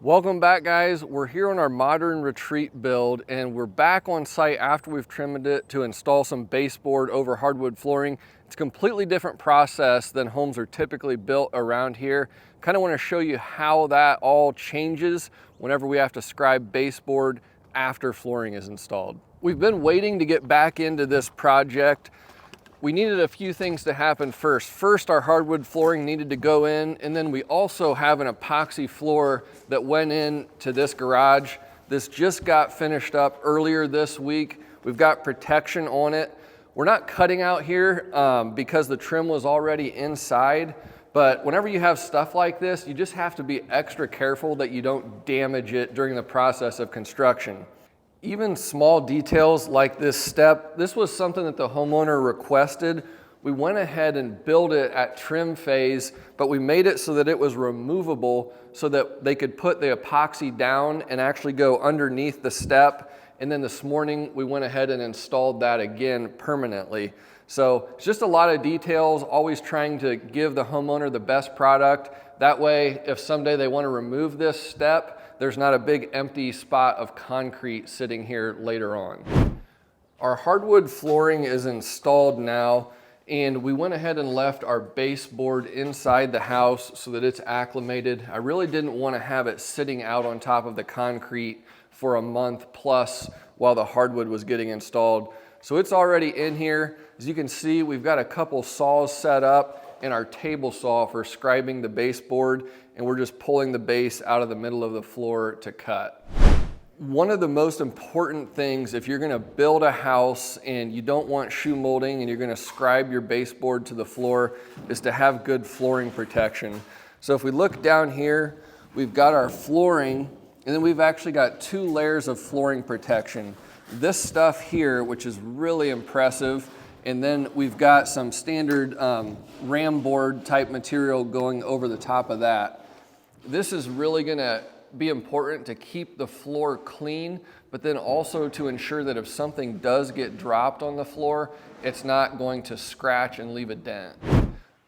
Welcome back, guys. We're here on our modern retreat build and we're back on site after we've trimmed it to install some baseboard over hardwood flooring. It's a completely different process than homes are typically built around here. Kind of want to show you how that all changes whenever we have to scribe baseboard after flooring is installed. We've been waiting to get back into this project. We needed a few things to happen first. First, our hardwood flooring needed to go in, and then we also have an epoxy floor that went in to this garage. This just got finished up earlier this week. We've got protection on it. We're not cutting out here because the trim was already inside, but whenever you have stuff like this, you just have to be extra careful that you don't damage it during the process of construction. Even small details like this step, this was something that the homeowner requested. We went ahead and built it at trim phase, but we made it so that it was removable so that they could put the epoxy down and actually go underneath the step. And then this morning we went ahead and installed that again permanently. So it's just a lot of details, always trying to give the homeowner the best product. That way, if someday they want to remove this step, there's not a big empty spot of concrete sitting here later on. Our hardwood flooring is installed now, and we went ahead and left our baseboard inside the house so that it's acclimated. I really didn't want to have it sitting out on top of the concrete for a month plus while the hardwood was getting installed. So it's already in here. As you can see, we've got a couple saws set up and our table saw for scribing the baseboard, and we're just pulling the base out of the middle of the floor to cut. One of the most important things if you're gonna build a house and you don't want shoe molding and you're gonna scribe your baseboard to the floor is to have good flooring protection. So if we look down here, we've got our flooring, and then we've actually got 2 layers of flooring protection. This stuff here, which is really impressive, and then we've got some standard ram board type material going over the top of that. This is really gonna be important to keep the floor clean, but then also to ensure that if something does get dropped on the floor, it's not going to scratch and leave a dent.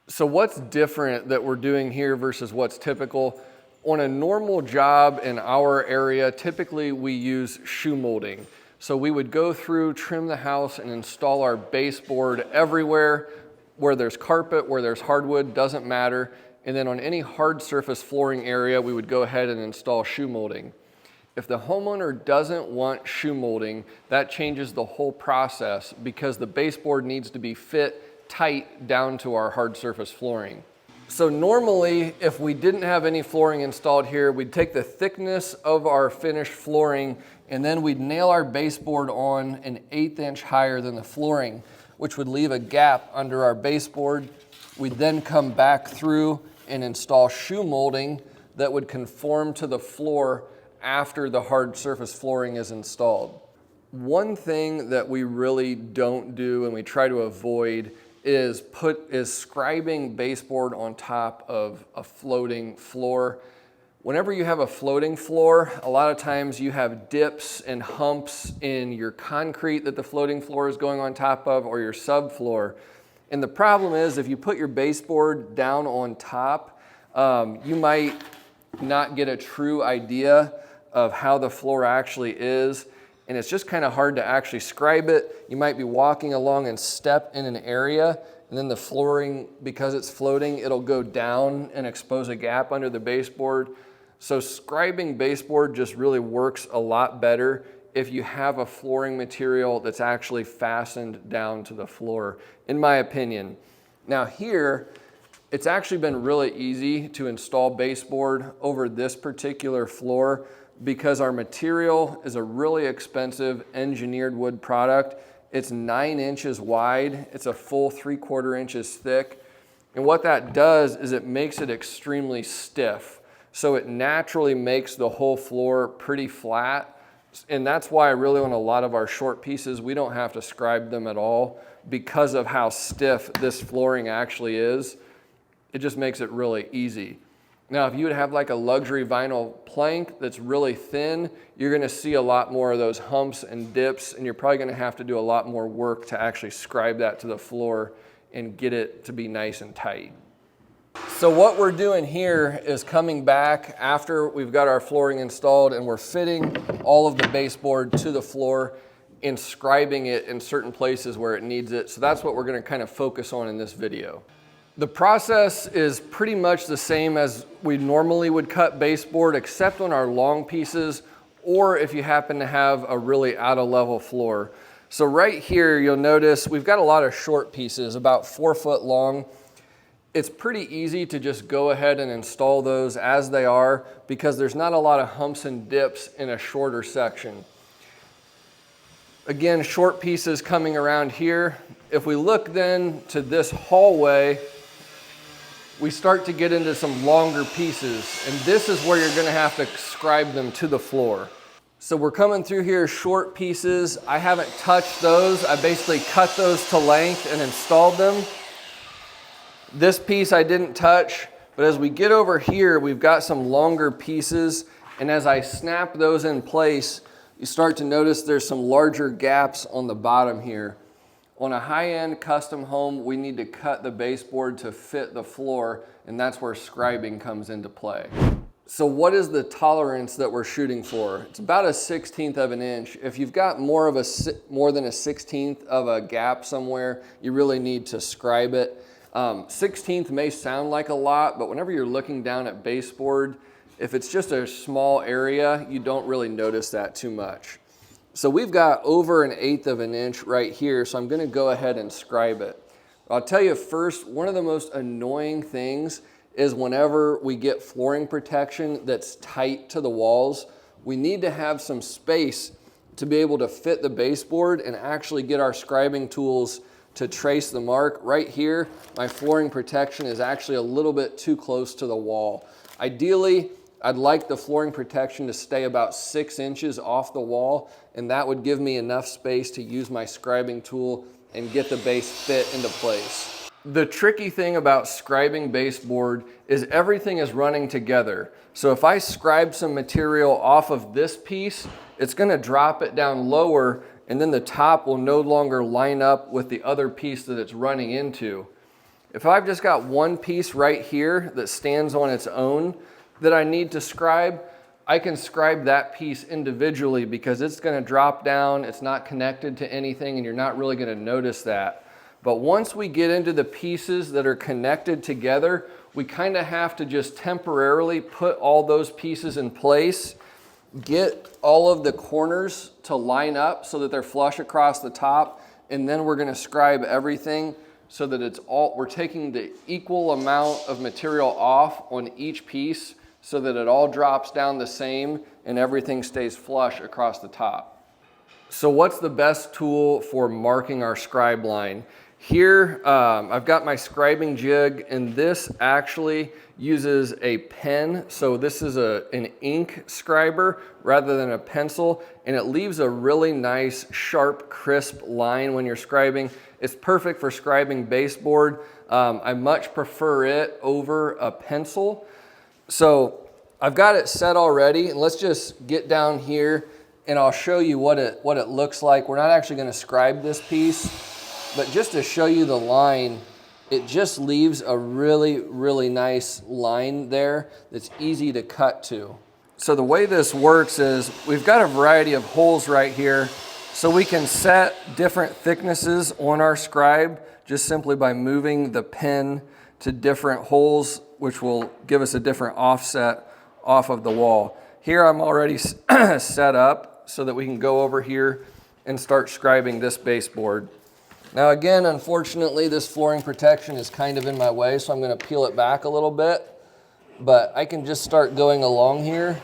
So what's different that we're doing here versus what's typical? On a normal job in our area, typically we use shoe molding. So we would go through, trim the house, and install our baseboard everywhere. Where there's carpet, where there's hardwood, doesn't matter. And then on any hard surface flooring area, we would go ahead and install shoe molding. If the homeowner doesn't want shoe molding, that changes the whole process because the baseboard needs to be fit tight down to our hard surface flooring. So normally, if we didn't have any flooring installed here, we'd take the thickness of our finished flooring and then we'd nail our baseboard on an 1/8 inch higher than the flooring, which would leave a gap under our baseboard. We'd then come back through and install shoe molding that would conform to the floor after the hard surface flooring is installed. One thing that we really don't do and we try to avoid is scribing baseboard on top of a floating floor. Whenever you have a floating floor, a lot of times you have dips and humps in your concrete that the floating floor is going on top of or your subfloor. And the problem is if you put your baseboard down on top, you might not get a true idea of how the floor actually is. And it's just kind of hard to actually scribe it. You might be walking along and step in an area, and then the flooring, because it's floating, it'll go down and expose a gap under the baseboard. So scribing baseboard just really works a lot better if you have a flooring material that's actually fastened down to the floor, in my opinion. Now here, it's actually been really easy to install baseboard over this particular floor because our material is a really expensive engineered wood product. It's 9 inches wide. It's a full 3/4 inches thick. And what that does is it makes it extremely stiff. So it naturally makes the whole floor pretty flat. And that's why really on a lot of our short pieces, we don't have to scribe them at all because of how stiff this flooring actually is. It just makes it really easy. Now, if you would have like a luxury vinyl plank that's really thin, you're gonna see a lot more of those humps and dips, and you're probably gonna have to do a lot more work to actually scribe that to the floor and get it to be nice and tight. So what we're doing here is coming back after we've got our flooring installed and we're fitting all of the baseboard to the floor and scribing it in certain places where it needs it. So that's what we're going to kind of focus on in this video. The process is pretty much the same as we normally would cut baseboard, except on our long pieces, or if you happen to have a really out of level floor. So right here, you'll notice we've got a lot of short pieces, about 4 foot long. It's pretty easy to just go ahead and install those as they are because there's not a lot of humps and dips in a shorter section. Again, short pieces coming around here. If we look then to this hallway, we start to get into some longer pieces, and this is where you're gonna have to scribe them to the floor. So we're coming through here, short pieces. I haven't touched those. I basically cut those to length and installed them. This piece I didn't touch, but as we get over here, we've got some longer pieces, and as I snap those in place, you start to notice there's some larger gaps on the bottom here. On a high-end custom home, we need to cut the baseboard to fit the floor, and that's where scribing comes into play. So what is the tolerance that we're shooting for? It's about 1/16 of an inch. If you've got more than 1/16 of a gap somewhere, you really need to scribe it. 1/16 may sound like a lot, but whenever you're looking down at baseboard, if it's just a small area, you don't really notice that too much. So we've got over 1/8 of an inch right here, so I'm gonna go ahead and scribe it. I'll tell you first, one of the most annoying things is whenever we get flooring protection that's tight to the walls, we need to have some space to be able to fit the baseboard and actually get our scribing tools to trace the mark. Right here, my flooring protection is actually a little bit too close to the wall. Ideally, I'd like the flooring protection to stay about 6 inches off the wall, and that would give me enough space to use my scribing tool and get the base fit into place. The tricky thing about scribing baseboard is everything is running together. So if I scribe some material off of this piece, it's gonna drop it down lower, and then the top will no longer line up with the other piece that it's running into. If I've just got one piece right here that stands on its own that I need to scribe, I can scribe that piece individually because it's gonna drop down, it's not connected to anything, and you're not really gonna notice that. But once we get into the pieces that are connected together, we kind of have to just temporarily put all those pieces in place, get all of the corners to line up so that they're flush across the top, and then we're gonna scribe everything so that we're taking the equal amount of material off on each piece so that it all drops down the same and everything stays flush across the top. So what's the best tool for marking our scribe line? Here, I've got my scribing jig, and this actually uses a pen. So this is an ink scriber rather than a pencil, and it leaves a really nice, sharp, crisp line when you're scribing. It's perfect for scribing baseboard. I much prefer it over a pencil. So I've got it set already, and let's just get down here and I'll show you what it looks like. We're not actually gonna scribe this piece, but just to show you the line, it just leaves a really, really nice line there that's easy to cut to. So the way this works is we've got a variety of holes right here, so we can set different thicknesses on our scribe just simply by moving the pen to different holes, which will give us a different offset off of the wall. Here I'm already set up so that we can go over here and start scribing this baseboard. Now again, unfortunately, this flooring protection is kind of in my way, so I'm gonna peel it back a little bit, but I can just start going along here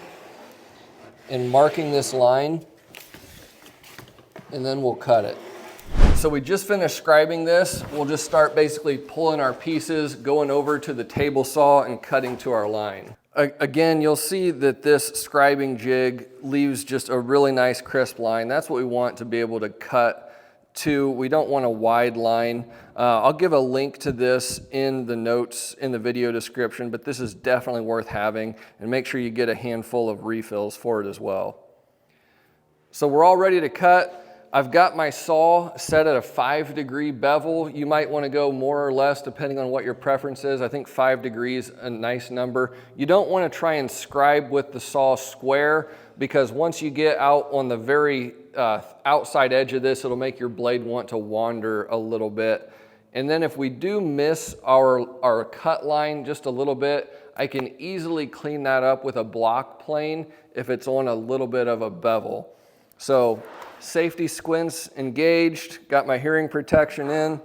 and marking this line, and then we'll cut it. So we just finished scribing this. We'll just start basically pulling our pieces, going over to the table saw and cutting to our line. Again, you'll see that this scribing jig leaves just a really nice crisp line. That's what we want to be able to cut to. We don't want a wide line. I'll give a link to this in the notes in the video description, but this is definitely worth having, and make sure you get a handful of refills for it as well. So we're all ready to cut. I've got my saw set at a 5-degree bevel. You might want to go more or less depending on what your preference is. I think 5 degrees a nice number. You don't want to try and scribe with the saw square, because once you get out on the very outside edge of this, it'll make your blade want to wander a little bit. And then if we do miss our cut line just a little bit, I can easily clean that up with a block plane if it's on a little bit of a bevel. So safety squints engaged, got my hearing protection in.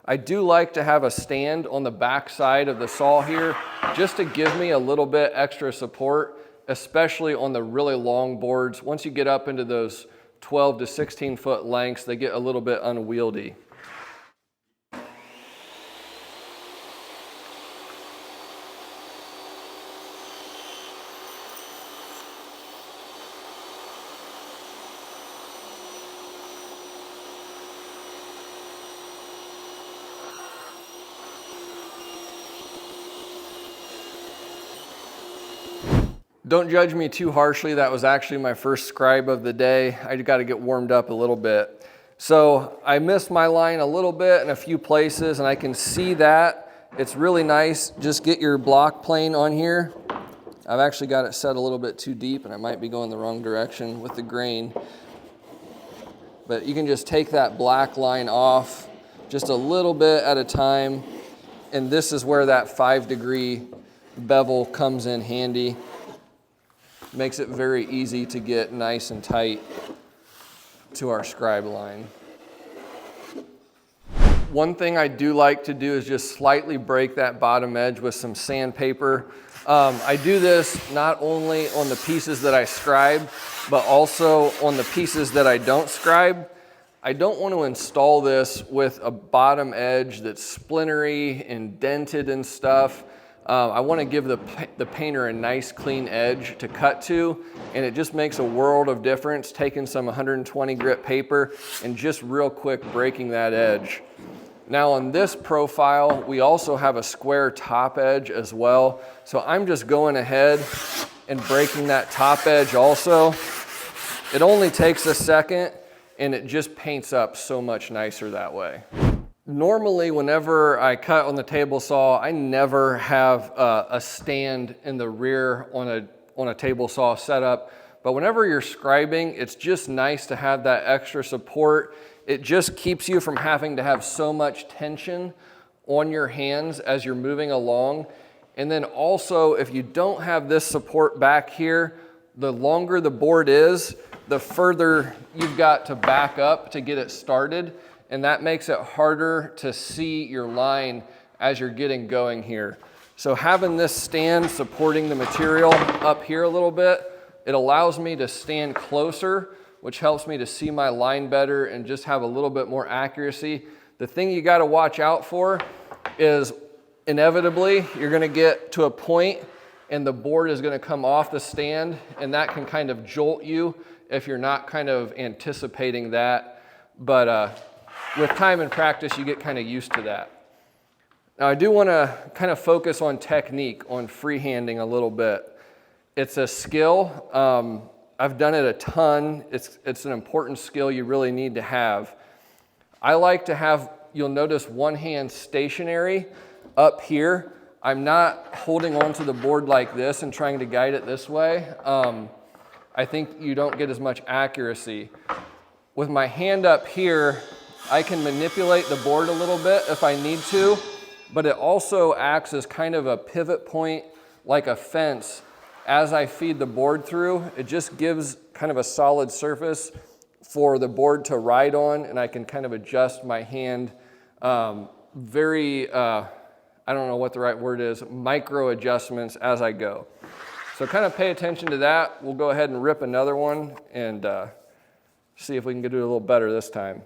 I do like to have a stand on the back side of the saw here just to give me a little bit extra support, especially on the really long boards. Once you get up into those 12 to 16 foot lengths, they get a little bit unwieldy. Don't judge me too harshly. That was actually my first scribe of the day. I got to get warmed up a little bit. So I missed my line a little bit in a few places, and I can see that. It's really nice. Just get your block plane on here. I've actually got it set a little bit too deep, and I might be going the wrong direction with the grain. But you can just take that black line off just a little bit at a time. And this is where that 5-degree bevel comes in handy. Makes it very easy to get nice and tight to our scribe line. One thing I do like to do is just slightly break that bottom edge with some sandpaper. I do this not only on the pieces that I scribe, but also on the pieces that I don't scribe. I don't want to install this with a bottom edge that's splintery and dented and stuff. I want to give the painter a nice clean edge to cut to, and it just makes a world of difference taking some 120 grit paper and just real quick breaking that edge. Now on this profile, we also have a square top edge as well. So I'm just going ahead and breaking that top edge also. It only takes a second, and it just paints up so much nicer that way. Normally, whenever I cut on the table saw, I never have a stand in the rear on a table saw setup. But whenever you're scribing, it's just nice to have that extra support. It just keeps you from having to have so much tension on your hands as you're moving along. And then also, if you don't have this support back here, the longer the board is, the further you've got to back up to get it started. And that makes it harder to see your line as you're getting going here. So having this stand supporting the material up here a little bit, it allows me to stand closer, which helps me to see my line better and just have a little bit more accuracy. The thing you got to watch out for is inevitably you're going to get to a point and the board is going to come off the stand, and that can kind of jolt you if you're not kind of anticipating that. But with time and practice, you get kind of used to that. Now, I do want to kind of focus on technique, on freehanding a little bit. It's a skill. I've done it a ton. It's an important skill you really need to have. I like to have, you'll notice, one hand stationary up here. I'm not holding onto the board like this and trying to guide it this way. I think you don't get as much accuracy. With my hand up here, I can manipulate the board a little bit if I need to, but it also acts as kind of a pivot point, like a fence. As I feed the board through, it just gives kind of a solid surface for the board to ride on, and I can kind of adjust my hand I don't know what the right word is, micro adjustments as I go. So kind of pay attention to that. We'll go ahead and rip another one and see if we can do it a little better this time.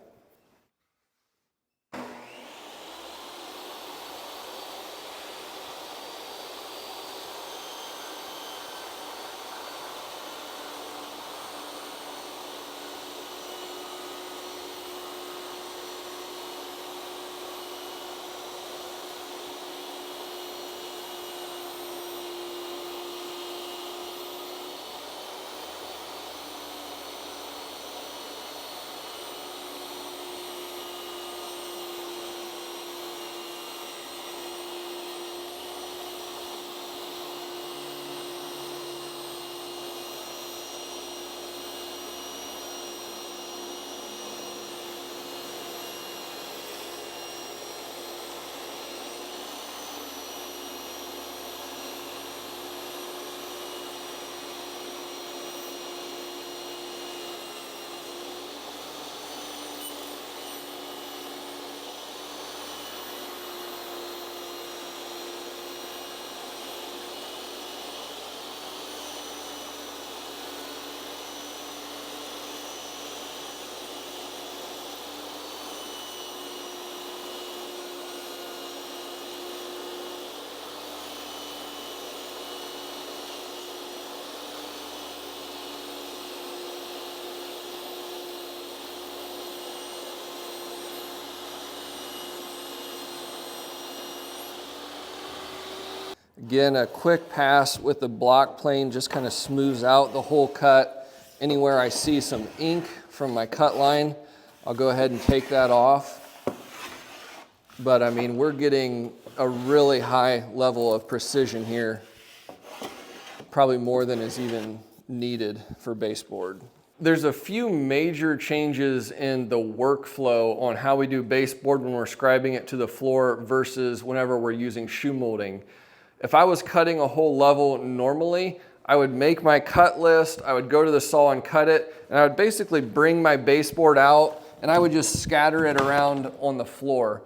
Again, a quick pass with the block plane just kind of smooths out the whole cut. Anywhere I see some ink from my cut line, I'll go ahead and take that off. But I mean, we're getting a really high level of precision here, probably more than is even needed for baseboard. There's a few major changes in the workflow on how we do baseboard when we're scribing it to the floor versus whenever we're using shoe molding. If I was cutting a whole level normally, I would make my cut list, I would go to the saw and cut it, and I would basically bring my baseboard out and I would just scatter it around on the floor.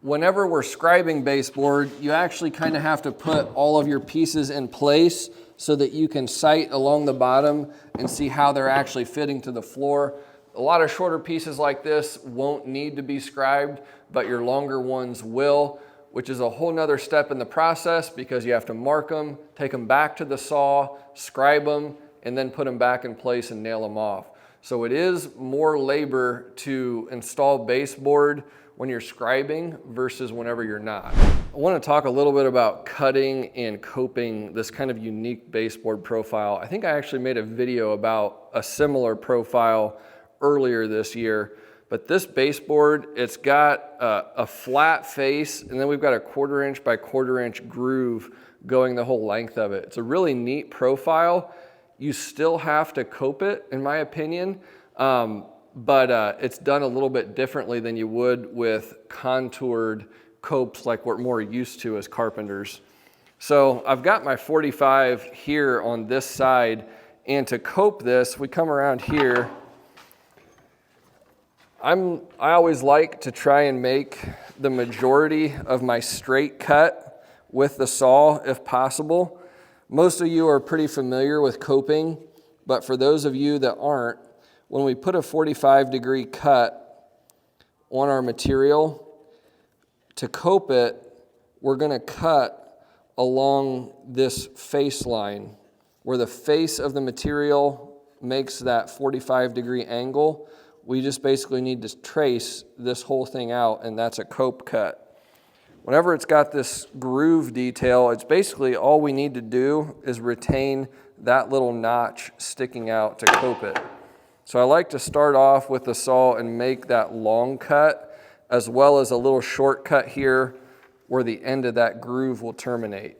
Whenever we're scribing baseboard, you actually kind of have to put all of your pieces in place so that you can sight along the bottom and see how they're actually fitting to the floor. A lot of shorter pieces like this won't need to be scribed, but your longer ones will, which is a whole nother step in the process because you have to mark them, take them back to the saw, scribe them, and then put them back in place and nail them off. So it is more labor to install baseboard when you're scribing versus whenever you're not. I want to talk a little bit about cutting and coping this kind of unique baseboard profile. I think I actually made a video about a similar profile earlier this year, but this baseboard, it's got a flat face, and then we've got a 1/4 inch by 1/4 inch groove going the whole length of it. It's a really neat profile. You still have to cope it, in my opinion. But it's done a little bit differently than you would with contoured copes like we're more used to as carpenters. So I've got my 45 here on this side, and to cope this, we come around here. I always like to try and make the majority of my straight cut with the saw if possible. Most of you are pretty familiar with coping, but for those of you that aren't, when we put a 45-degree cut on our material, to cope it, we're going to cut along this face line where the face of the material makes that 45-degree angle. We just basically need to trace this whole thing out, and that's a cope cut. Whenever it's got this groove detail, it's basically all we need to do is retain that little notch sticking out to cope it. So I like to start off with the saw and make that long cut, as well as a little shortcut here where the end of that groove will terminate.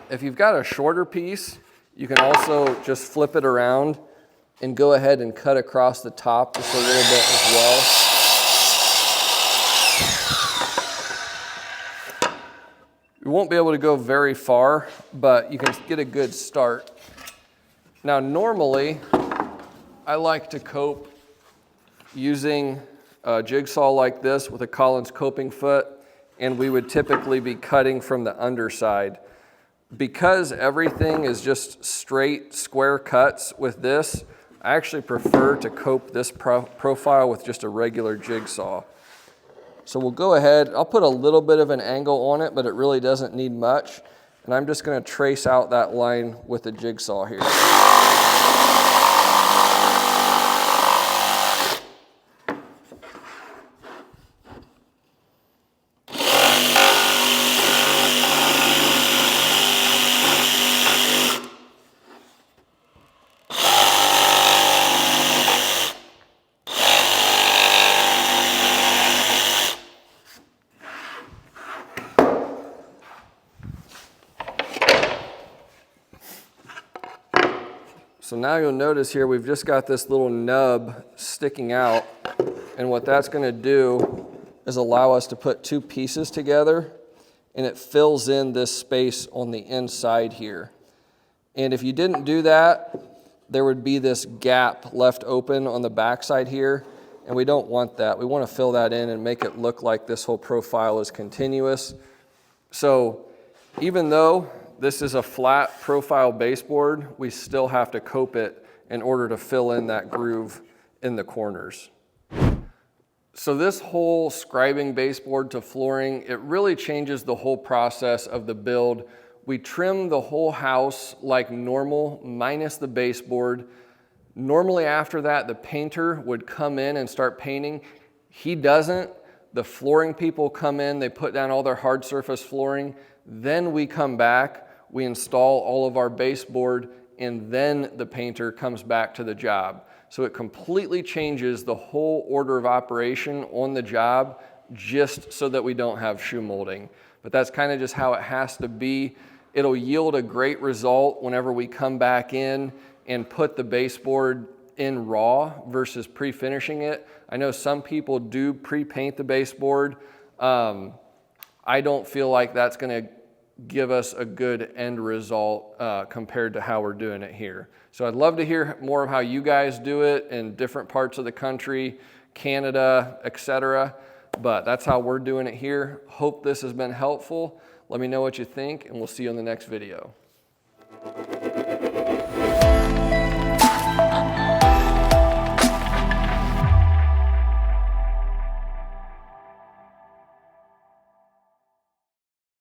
If you've got a shorter piece, you can also just flip it around and go ahead and cut across the top just a little bit as well. You won't be able to go very far, but you can get a good start. Now, normally, I like to cope using a jigsaw like this with a Collins coping foot, and we would typically be cutting from the underside. Because everything is just straight square cuts with this, I actually prefer to cope this profile with just a regular jigsaw. So we'll go ahead, I'll put a little bit of an angle on it, but it really doesn't need much. And I'm just going to trace out that line with the jigsaw here. So now you'll notice here we've just got this little nub sticking out, and what that's going to do is allow us to put two pieces together, and it fills in this space on the inside here. And if you didn't do that, there would be this gap left open on the backside here, and we don't want that. We want to fill that in and make it look like this whole profile is continuous. So even though this is a flat profile baseboard, we still have to cope it in order to fill in that groove in the corners. So this whole scribing baseboard to flooring, it really changes the whole process of the build We trim the whole house like normal, minus the baseboard. Normally after that, the painter would come in and start painting. He doesn't. The flooring people come in, they put down all their hard surface flooring. Then we come back, we install all of our baseboard, and then the painter comes back to the job. So it completely changes the whole order of operation on the job, just so that we don't have shoe molding. But that's kind of just how it has to be. It'll yield a great result whenever we come back in and put the baseboard in raw versus pre-finishing it. I know some people do pre-paint the baseboard. I don't feel like that's gonna give us a good end result compared to how we're doing it here. So I'd love to hear more of how you guys do it in different parts of the country, Canada, etc. But that's how we're doing it here. Hope this has been helpful. Let me know what you think, and we'll see you in the next video.